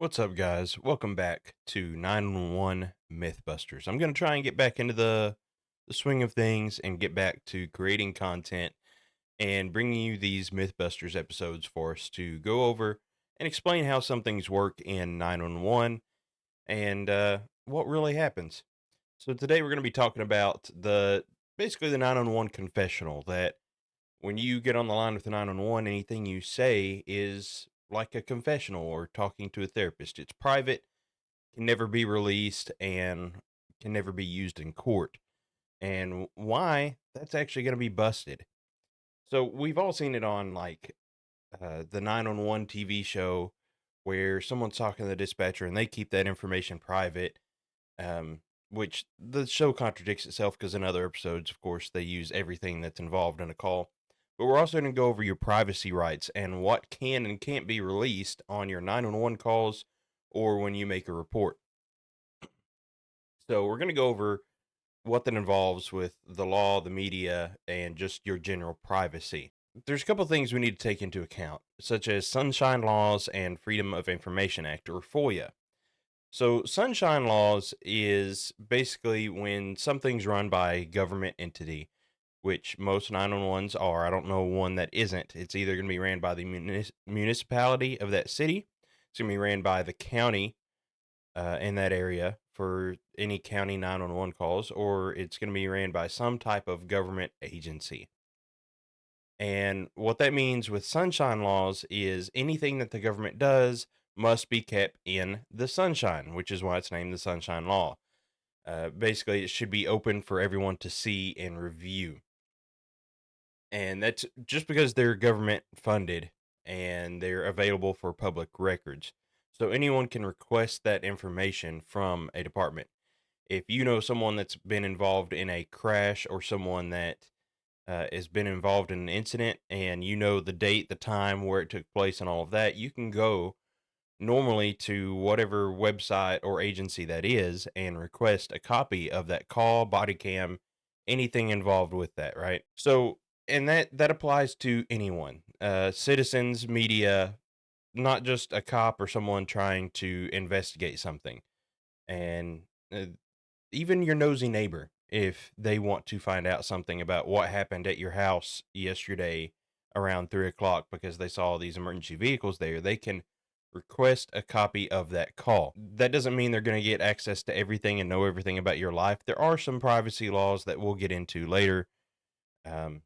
What's up, guys? Welcome back to 911 Mythbusters. I'm going to try and get back into the swing of things and get back to creating content and bringing you these Mythbusters episodes for us to go over and explain how some things work in 911 and what really happens. So today we're going to be talking about the 911 confessional, that when you get on the line with the 911, anything you say is like a confessional or talking to a therapist. It's private, can never be released, and can never be used in court. And why? That's actually going to be busted. So we've all seen it on the 911 TV show where someone's talking to the dispatcher and they keep that information private, um, which the show contradicts itself because in other episodes, of course, they use everything that's involved in a call. But we're also going to go over your privacy rights and what can and can't be released on your 911 calls or when you make a report. So we're going to go over what that involves with the law, the media, and just your general privacy. There's a couple of things we need to take into account, such as Sunshine Laws and Freedom of Information Act, or FOIA. So, sunshine laws is basically when something's run by a government entity, which most 911s are. I don't know one that isn't. It's either going to be ran by the municipality of that city, it's going to be ran by the county in that area for any county 911 calls, or it's going to be ran by some type of government agency. And what that means with sunshine laws is anything that the government does must be kept in the sunshine, which is why it's named the Sunshine Law. Basically, it should be open for everyone to see and review. And that's just because they're government funded and they're available for public records. So anyone can request that information from a department. If you know someone that's been involved in a crash or someone that has been involved in an incident and you know the date, the time, where it took place, and all of that, you can go normally to whatever website or agency that is and request a copy of that call, body cam, anything involved with that, right? So, and that applies to anyone, citizens, media, not just a cop or someone trying to investigate something. And even your nosy neighbor, if they want to find out something about what happened at your house yesterday around 3 o'clock because they saw these emergency vehicles there, they can request a copy of that call. That doesn't mean they're going to get access to everything and know everything about your life. There are some privacy laws that we'll get into later, um,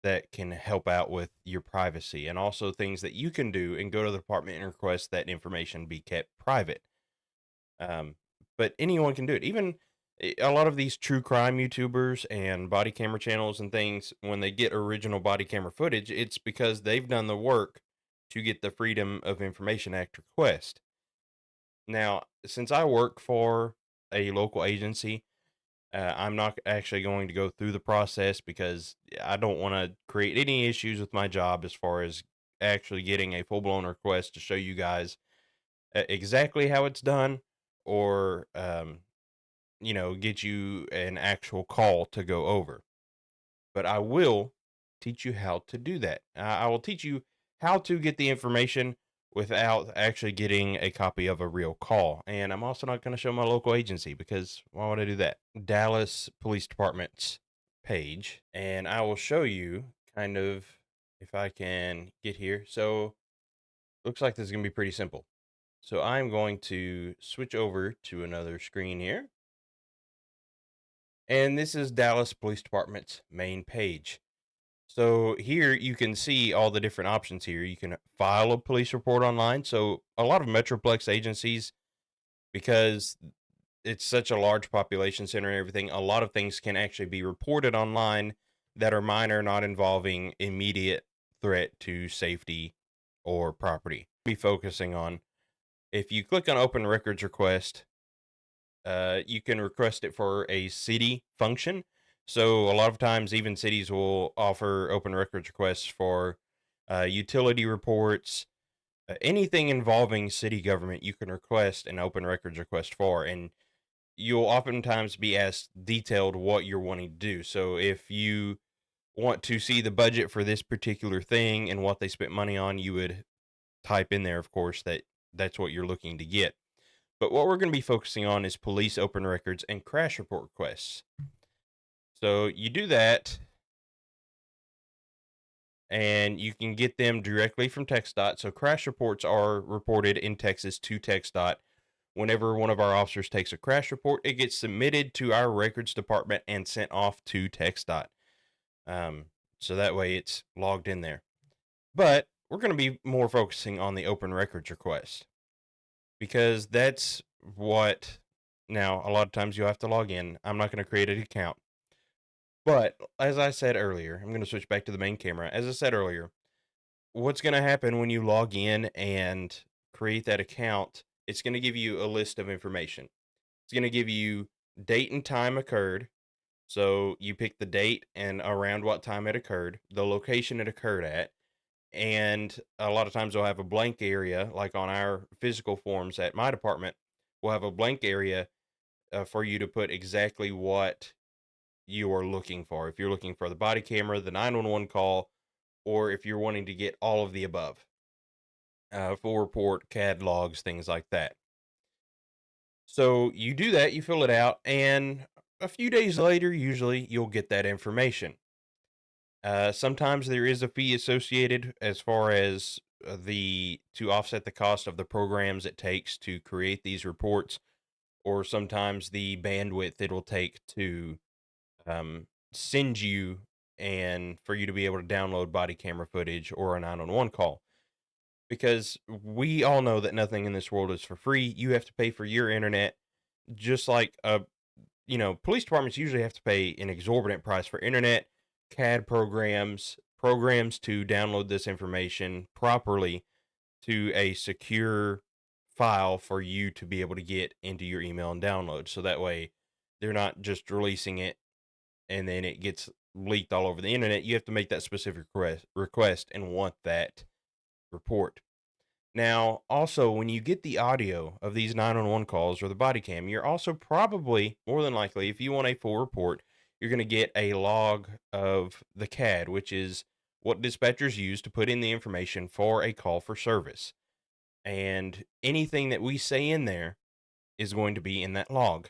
that can help out with your privacy, and also things that you can do and go to the department and request that information be kept private. Um, but anyone can do it. Even a lot of these true crime YouTubers and body camera channels and things, when they get original body camera footage, it's because they've done the work to get the Freedom of Information Act request. Now, since I work for a local agency, I'm not actually going to go through the process because I don't want to create any issues with my job as far as actually getting a full blown request to show you guys exactly how it's done, or get you an actual call to go over. But I will teach you how to do that. I will teach you how to get the information without actually getting a copy of a real call. And I'm also not going to show my local agency because why would I do that? Dallas Police Department's page, and I will show you kind of, if I can get here. So looks like this is going to be pretty simple. So I'm going to switch over to another screen here. And this is Dallas Police Department's main page. So here you can see all the different options here. You can file a police report online. So a lot of Metroplex agencies, because it's such a large population center and everything, a lot of things can actually be reported online that are minor, not involving immediate threat to safety or property. Be focusing on, if you click on open records request, you can request it for a city function. So a lot of times, even cities will offer open records requests for utility reports, anything involving city government. You can request an open records request for, and you'll oftentimes be asked detailed what you're wanting to do. So if you want to see the budget for this particular thing and what they spent money on, you would type in there, of course, that that's what you're looking to get. But what we're going to be focusing on is police open records and crash report requests. So you do that, and you can get them directly from TxDOT. So crash reports are reported in Texas to TxDOT. Whenever one of our officers takes a crash report, it gets submitted to our records department and sent off to TxDOT. Um, so that way it's logged in there. But we're going to be more focusing on the open records request because that's what. Now, a lot of times you'll have to log in. I'm not going to create an account. But as I said earlier, I'm going to switch back to the main camera. As I said earlier, what's going to happen when you log in and create that account, it's going to give you a list of information. It's going to give you date and time occurred. So you pick the date and around what time it occurred, the location it occurred at, and a lot of times we'll have a blank area, like on our physical forms at my department, we'll have a blank area for you to put exactly what you are looking for. If you're looking for the body camera, the 911 call, or if you're wanting to get all of the above, full report, CAD logs, things like that. So you do that, you fill it out, and a few days later, usually you'll get that information. Sometimes there is a fee associated as far as the to offset the cost of the programs it takes to create these reports, or sometimes the bandwidth it'll take to send you and for you to be able to download body camera footage or a 911 call. Because we all know that nothing in this world is for free. You have to pay for your internet, just like police departments usually have to pay an exorbitant price for internet, CAD programs, programs to download this information properly to a secure file for you to be able to get into your email and download. So that way they're not just releasing it and then it gets leaked all over the internet. You have to make that specific request and want that report. Now, also, when you get the audio of these 911 calls or the body cam, you're also probably, more than likely, if you want a full report, you're going to get a log of the CAD, which is what dispatchers use to put in the information for a call for service. And anything that we say in there is going to be in that log.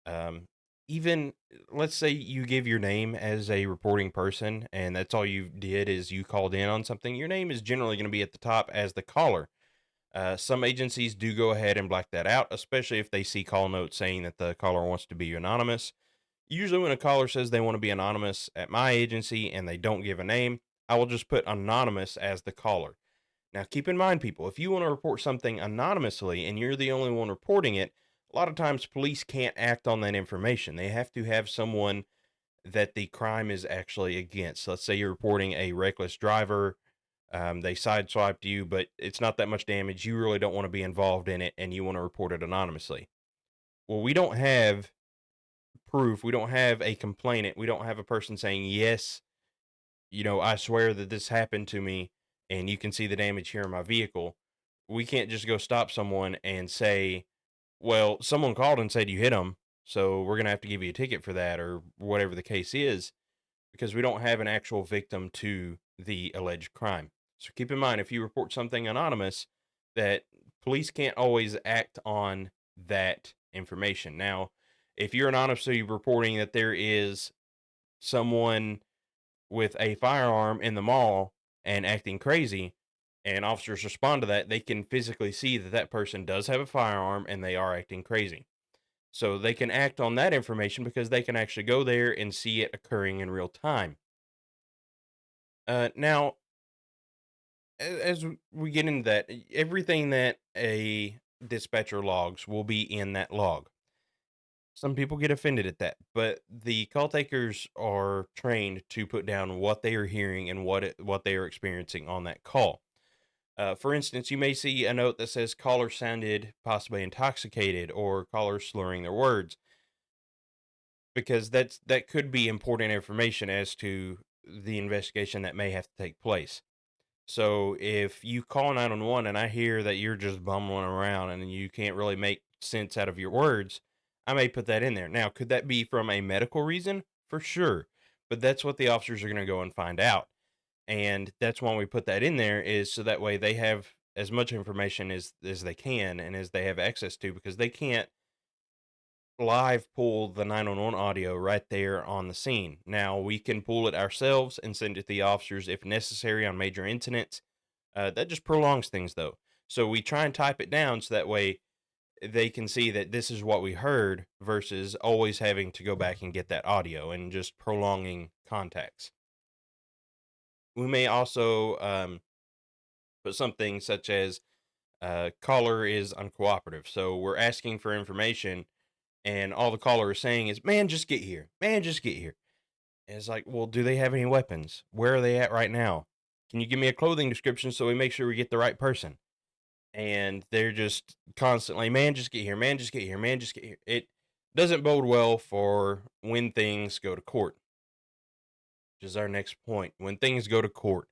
Um, Even let's say you give your name as a reporting person, and that's all you did is you called in on something, your name is generally going to be at the top as the caller. Some agencies do go ahead and black that out, especially if they see call notes saying that the caller wants to be anonymous. Usually, when a caller says they want to be anonymous at my agency and they don't give a name, I will just put anonymous as the caller. Now, keep in mind, people, if you want to report something anonymously and you're the only one reporting it, a lot of times police can't act on that information. They have to have someone that the crime is actually against. Let's say you're reporting a reckless driver, they sideswiped you, but it's not that much damage. You really don't want to be involved in it and you want to report it anonymously. Well, we don't have proof. We don't have a complainant. We don't have a person saying, yes, I swear that this happened to me and you can see the damage here in my vehicle. We can't just go stop someone and say, well, someone called and said you hit them, so we're going to have to give you a ticket for that or whatever the case is, because we don't have an actual victim to the alleged crime. So keep in mind, if you report something anonymous, that police can't always act on that information. Now, if you're anonymously reporting that there is someone with a firearm in the mall and acting crazy, and officers respond to that, they can physically see that that person does have a firearm and they are acting crazy. So they can act on that information because they can actually go there and see it occurring in real time. Now, as we get into that, everything that a dispatcher logs will be in that log. Some people get offended at that, but the call takers are trained to put down what they are hearing and what they are experiencing on that call. For instance, you may see a note that says caller sounded possibly intoxicated or caller slurring their words, because that could be important information as to the investigation that may have to take place. So if you call 911 and I hear that you're just bumbling around and you can't really make sense out of your words, I may put that in there. Now, could that be from a medical reason? For sure. But that's what the officers are going to go and find out. And that's why we put that in there, is so that way they have as much information as they can and as they have access to, because they can't live pull the 911 audio right there on the scene. Now, we can pull it ourselves and send it to the officers if necessary on major incidents. That just prolongs things, though. So we try and type it down so that way they can see that this is what we heard versus always having to go back and get that audio and just prolonging contacts. We may also put something such as caller is uncooperative. So we're asking for information, and all the caller is saying is, "Man, just get here. Man, just get here." And it's like, well, do they have any weapons? Where are they at right now? Can you give me a clothing description so we make sure we get the right person? And they're just constantly, "Man, just get here. Man, just get here. Man, just get here." It doesn't bode well for when things go to court, which is our next point. When things go to court.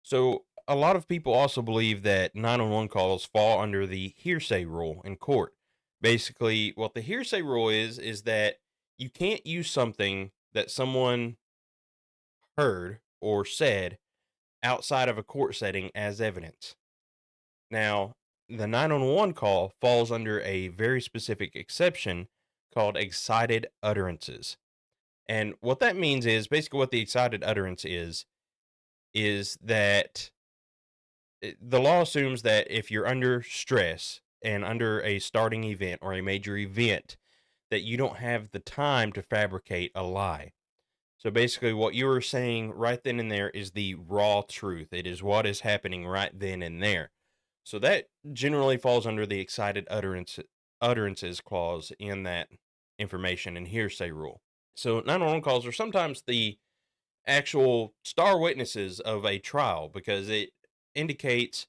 So, a lot of people also believe that 911 calls fall under the hearsay rule in court. Basically, what the hearsay rule is that you can't use something that someone heard or said outside of a court setting as evidence. Now, the 911 call falls under a very specific exception called excited utterances. And what that means is basically what the excited utterance is that the law assumes that if you're under stress and under a starting event or a major event, that you don't have the time to fabricate a lie. So basically, what you were saying right then and there is the raw truth. It is what is happening right then and there. So that generally falls under the excited utterances clause in that information and hearsay rule. So 911 calls are sometimes the actual star witnesses of a trial because it indicates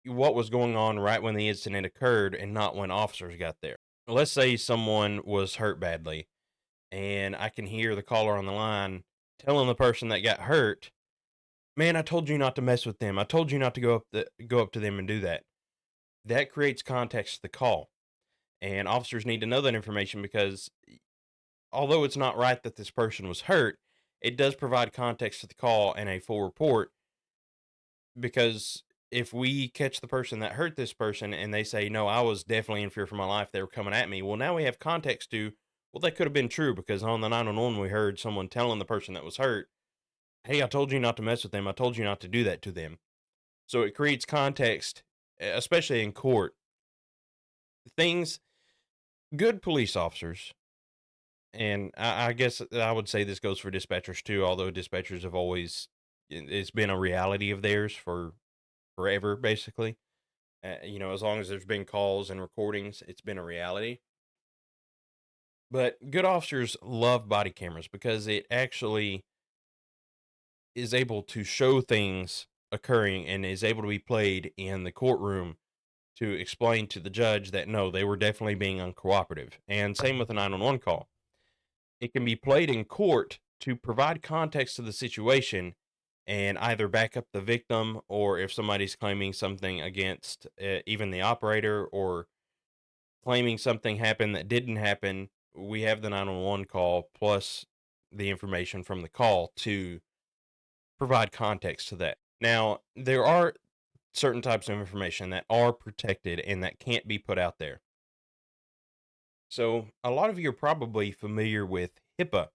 what was going on right when the incident occurred and not when officers got there. Let's say someone was hurt badly and I can hear the caller on the line telling the person that got hurt, "Man, I told you not to mess with them. I told you not to go up to them and do that." That creates context to the call. And officers need to know that information because although it's not right that this person was hurt, it does provide context to the call and a full report, because if we catch the person that hurt this person and they say, "No, I was definitely in fear for my life. They were coming at me." Well, now we have context to, well, that could have been true because on the 911 we heard someone telling the person that was hurt, "Hey, I told you not to mess with them. I told you not to do that to them." So it creates context, especially in court. Things Good police officers, and I guess I would say this goes for dispatchers too, although dispatchers have always, it's been a reality of theirs for forever, basically. As long as there's been calls and recordings, it's been a reality. But good officers love body cameras because it actually is able to show things occurring and is able to be played in the courtroom to explain to the judge that no, they were definitely being uncooperative. And same with a 911 call. It can be played in court to provide context to the situation and either back up the victim, or if somebody's claiming something against even the operator, or claiming something happened that didn't happen, we have the 911 call plus the information from the call to provide context to that. Now, there are certain types of information that are protected and that can't be put out there. So, a lot of you are probably familiar with HIPAA.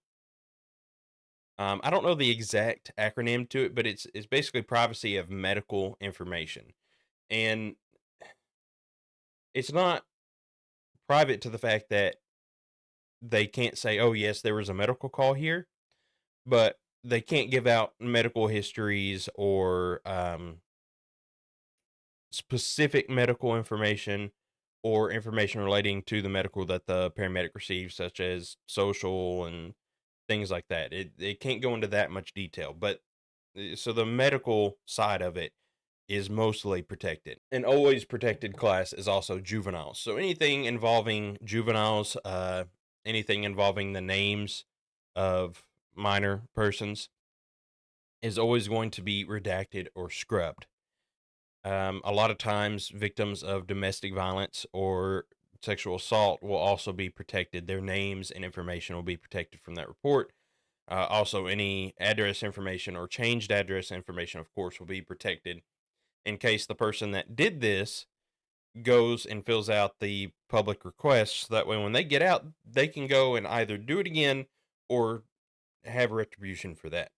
I don't know the exact acronym to it, but it's basically privacy of medical information, and it's not private to the fact that they can't say, "Oh, yes, there was a medical call here," but they can't give out medical histories or specific medical information or information relating to the medical that the paramedic receives, such as social and things like that. It can't go into that much detail, but so the medical side of it is mostly protected. An always protected class is also juveniles. So anything involving juveniles, anything involving the names of minor persons is always going to be redacted or scrubbed. A lot of times, victims of domestic violence or sexual assault will also be protected. Their names and information will be protected from that report. Also, any address information or changed address information, of course, will be protected. in case the person that did this goes and fills out the public request. So that way, when they get out, they can go and either do it again or have retribution for that.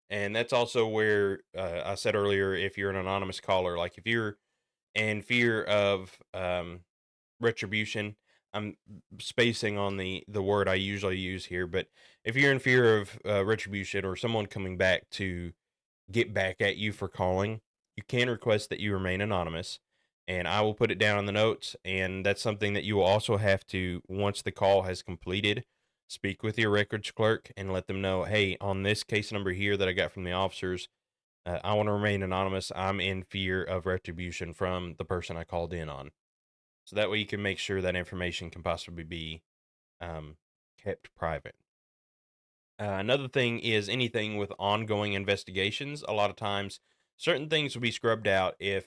And that's also where I said earlier, if you're an anonymous caller, like if you're in fear of retribution, I'm spacing on the word I usually use here, but if you're in fear of retribution or someone coming back to get back at you for calling, you can request that you remain anonymous, and I will put it down in the notes. And that's something that you will also have to, once the call has completed, speak with your records clerk and let them know, hey, on this case number here that I got from the officers, I want to remain anonymous. I'm in fear of retribution from the person I called in on. So that way you can make sure that information can possibly be um, kept private. Another thing is anything with ongoing investigations. A lot of times, certain things will be scrubbed out if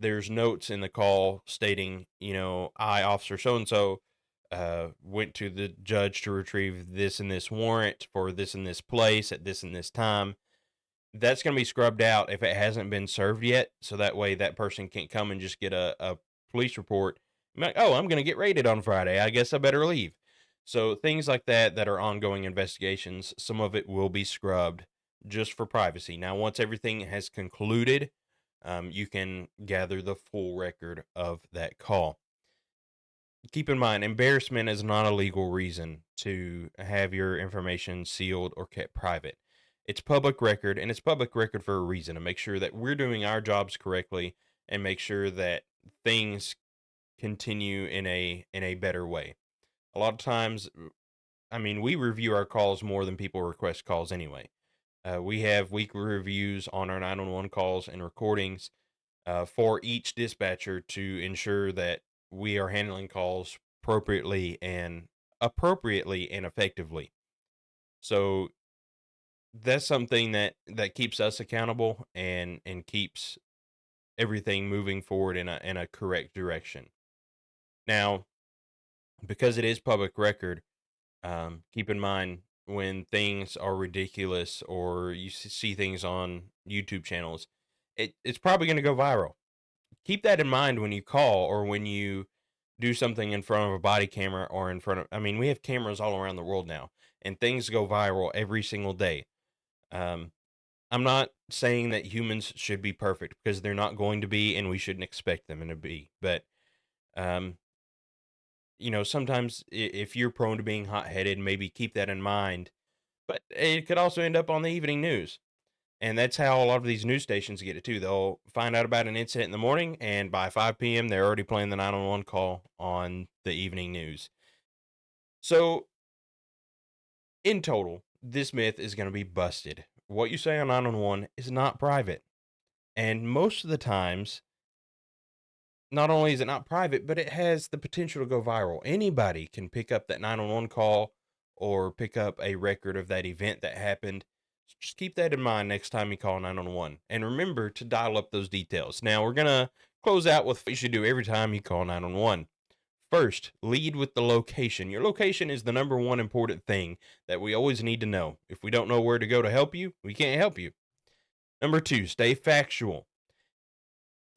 there's notes in the call stating, I, officer so and so, went to the judge to retrieve this and this warrant for this and this place at this and this time. That's going to be scrubbed out if it hasn't been served yet. So that way that person can't come and just get a police report. Like, oh, I'm going to get raided on Friday. I guess I better leave. So things like that that are ongoing investigations, some of it will be scrubbed just for privacy. Now, once everything has concluded, you can gather the full record of that call. Keep in mind, embarrassment is not a legal reason to have your information sealed or kept private. It's public record, and it's public record for a reason, to make sure that we're doing our jobs correctly and make sure that things continue in a better way. A lot of times, I mean, we review our calls more than people request calls anyway. We have weekly reviews on our 911 calls and recordings for each dispatcher to ensure that we are handling calls appropriately and effectively. So that's something that keeps us accountable and keeps everything moving forward in a correct direction. Now, because it is public record, keep in mind when things are ridiculous or you see things on YouTube channels, it's probably going to go viral. Keep that in mind when you call or when you do something in front of a body camera or in front of, I mean, we have cameras all around the world now and things go viral every single day. Um, I'm not saying that humans should be perfect because they're not going to be and we shouldn't expect them to be. But, um, sometimes if you're prone to being hot headed, maybe keep that in mind. But it could also end up on the evening news. And that's how a lot of these news stations get it too. They'll find out about an incident in the morning, and by 5 p.m., they're already playing the 911 call on the evening news. So, in total, this myth is going to be busted. What you say on 911 is not private. And most of the times, not only is it not private, but it has the potential to go viral. Anybody can pick up that 911 call or pick up a record of that event that happened. So just keep that in mind next time you call 911. And remember to dial up those details. Now, we're going to close out with what you should do every time you call 911. First, lead with the location. Your location is the number one important thing that we always need to know. If we don't know where to go to help you, we can't help you. Number two, stay factual.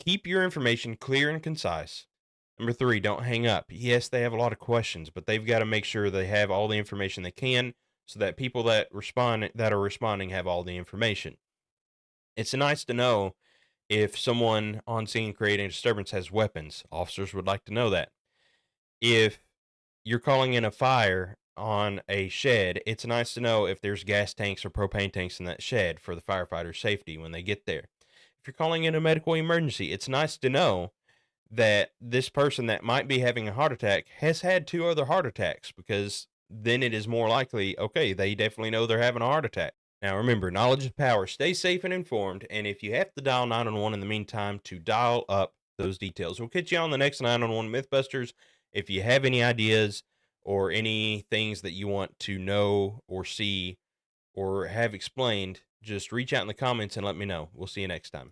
Keep your information clear and concise. Number three, don't hang up. Yes, they have a lot of questions, but they've got to make sure they have all the information they can so that people that are responding have all the information. It's nice to know if someone on scene creating a disturbance has weapons. Officers would like to know that. If you're calling in a fire on a shed, it's nice to know if there's gas tanks or propane tanks in that shed for the firefighter's safety when they get there. If you're calling in a medical emergency, it's nice to know that this person that might be having a heart attack has had two other heart attacks because then it is more likely, okay, they definitely know they're having a heart attack. Now remember, knowledge is power. Stay safe and informed. And if you have to dial 911 in the meantime, to dial up those details. We'll catch you on the next 911 Mythbusters. If you have any ideas or any things that you want to know or see or have explained, just reach out in the comments and let me know. We'll see you next time.